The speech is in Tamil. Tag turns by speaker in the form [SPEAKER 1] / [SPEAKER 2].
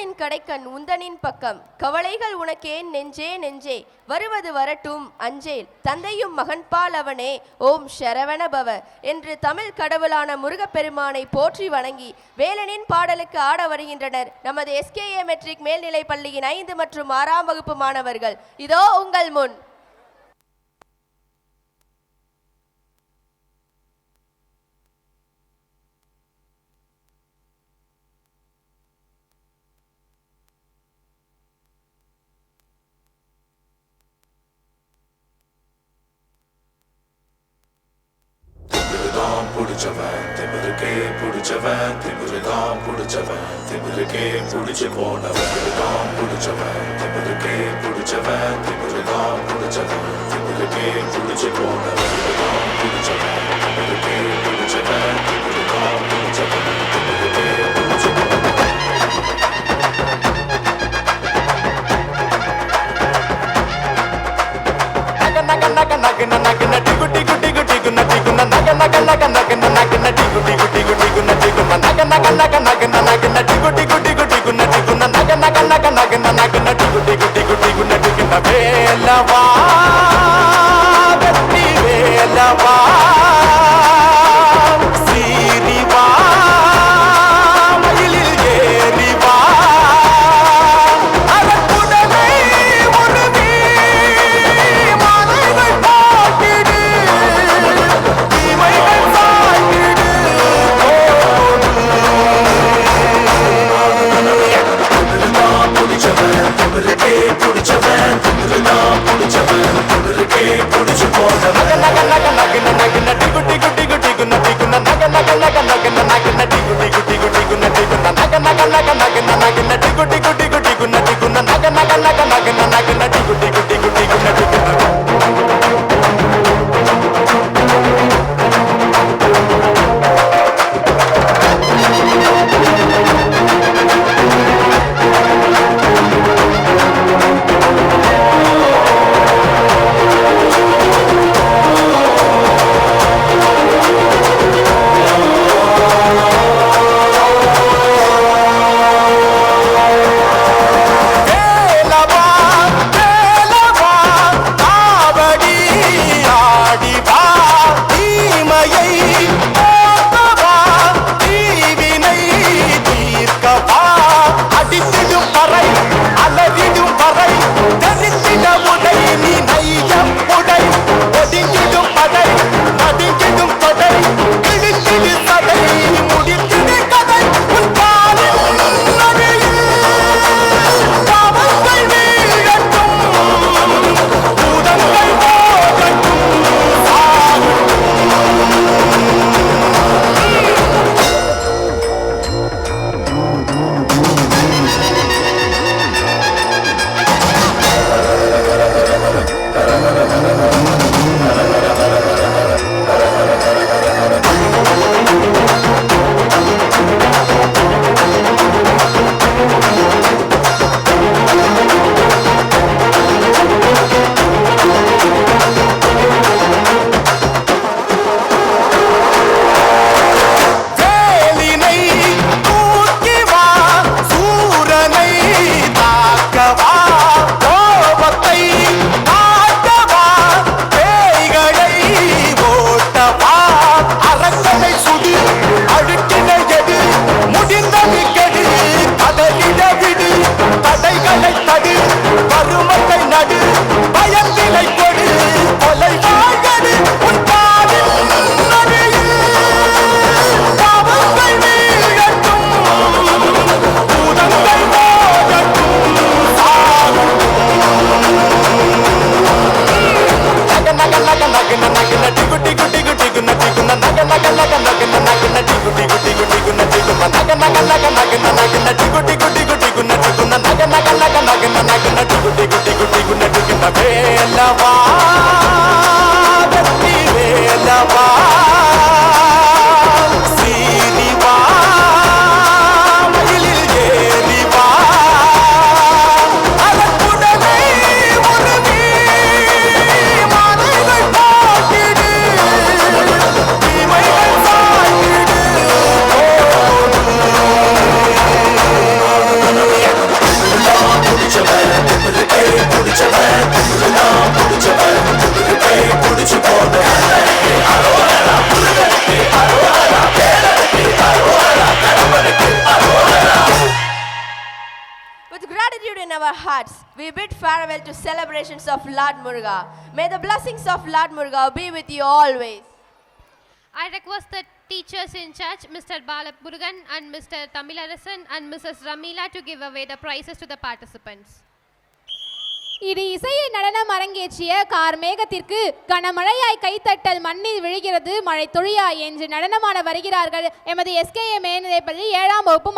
[SPEAKER 1] கந்தனின் கடைக்கண் உந்தனின் பக்கம் கவலைகள் உனக்கேன் நெஞ்சே நெஞ்சே வருவது வரட்டும் அஞ்சேல் தந்தையும் மகன்பால் அவனே ஓம் சரவண பவ என்று தமிழ் கடவுளான முருகப்பெருமானை போற்றி வணங்கி வேலனின் பாடலுக்கு ஆட வருகின்றனர் நமது SKA மெட்ரிக் மேல்நிலை பள்ளியின் 5 மற்றும் 6ஆம் வகுப்பு மாணவர்கள். இதோ உங்கள் முன்.
[SPEAKER 2] புடிச்சவன் திமிருக்கே புடிச்சவன் திமிருதான் புடிச்சவன் திமிருக்கே புடிச்சு போனவன் தான் புடிச்சவன் திமிருக்கே புடிச்சவன் திமிருதான் புடிச்சவன் திமிருக்கே புடிச்சு போனவன் தான் புடிச்சவன் திமிருக்கே புடிச்சவன் திமிருதான் புடிச்சவன் திமிருக்கே புடிச்சு
[SPEAKER 1] hearts, we bid farewell to celebrations of Lord Muruga. May the blessings of Lord Muruga be with you always.
[SPEAKER 3] I request the teachers in charge, Mr. Balamurugan and Mr. Tamilarasan and Mrs. Ramila, to give away the prizes to the participants.
[SPEAKER 4] இடி இசையை நடனம் அரங்கேற்றிய கார்மேகத்திற்கு கனமழையாய் கைத்தட்டல் மண்ணில் விழுகிறது மழை துளியாய் என்று நடனமான வருகிறார்கள் எமது SKA மேல்நிலைப்பள்ளி 7ஆம் வகுப்பு